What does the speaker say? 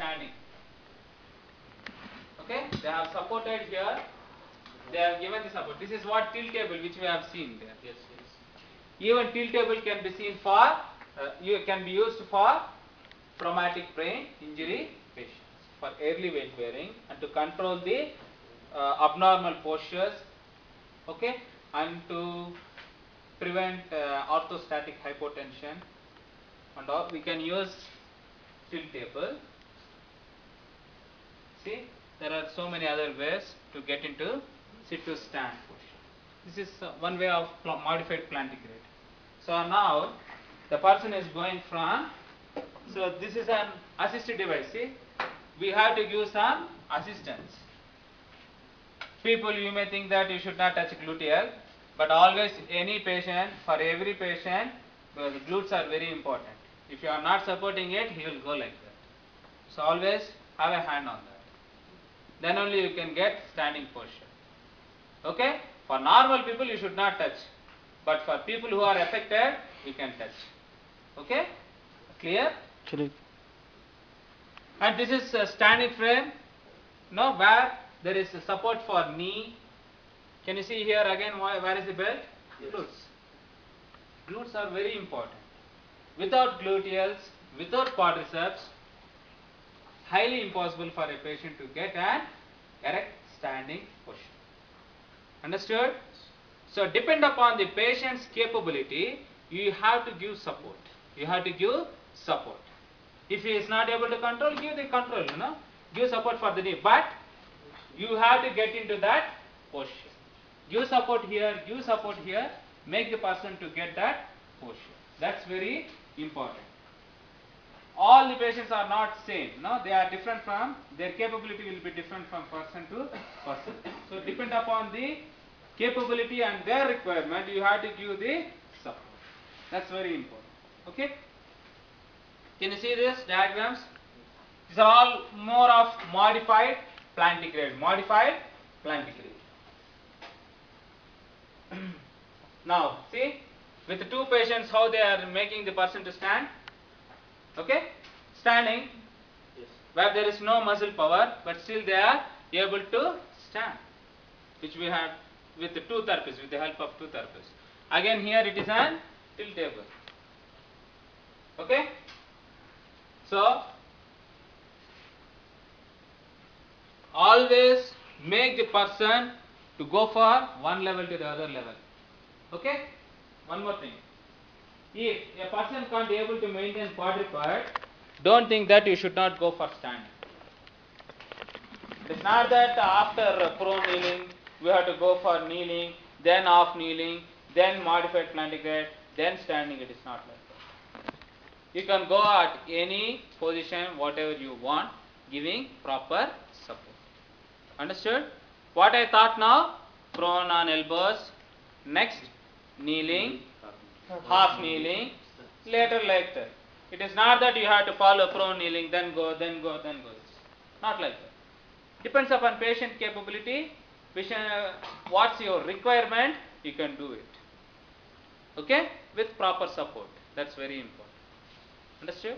standing. Okay, they have supported here. They have given the support. This is what tilt table which we have seen there. Yes, yes. Even tilt table can be seen for can be used for traumatic brain injury patients for early weight bearing and to control the abnormal postures, okay, and to prevent orthostatic hypotension and all. We can use tilt table. See, there are so many other ways to get into sit to stand posture. This is one way of modified plantigrade. So now the person is going from, so this is an assisted device. See, we have to give some assistance. People, you may think that you should not touch gluteal, but always any patient, for every patient, the glutes are very important. If you are not supporting it, he will go like that. So always have a hand on that. Then only you can get standing posture. Okay? For normal people, you should not touch. But for people who are affected, you can touch. Okay? Clear? Clear. And this is a standing frame, where there is support for knee. Can you see here again where is the belt? Yes. Glutes. Glutes are very important. Without gluteals, without quadriceps, highly impossible for a patient to get an erect standing posture. Understood? So depend upon the patient's capability, you have to give support. You have to give support. If he is not able to control, give the control, give support for the knee. But you have to get into that posture. Give support here, make the person to get that posture. That's very important. All the patients are not same, they are different from, their capability will be different from person to person. So depend upon the capability and their requirement, you have to give the support. That's very important. Okay? Can you see this diagrams? These are all more of modified plantigrade. Modified plantigrade. Now, see, with the two patients, how they are making the person to stand. Okay? Standing, Yes. where there is no muscle power, but still they are able to stand. Which we have with the two therapists, with the help of two therapists. Again, here it is an tilt table. Okay? So, always make the person to go for one level to the other level. Okay? One more thing. If a person can't be able to maintain quadruped, don't think that you should not go for standing. It's not that after prone kneeling, we have to go for kneeling, then off kneeling, then modified plantigrade, then standing. It is not like that. You can go at any position, whatever you want, giving proper support. Understood? What I thought now? Prone on elbows, next kneeling, half kneeling, later leg turn. It is not that you have to follow prone kneeling, then go, then go, then go. Not like that. Depends upon patient capability, what's your requirement, you can do it. Okay? With proper support. That's very important. Understood?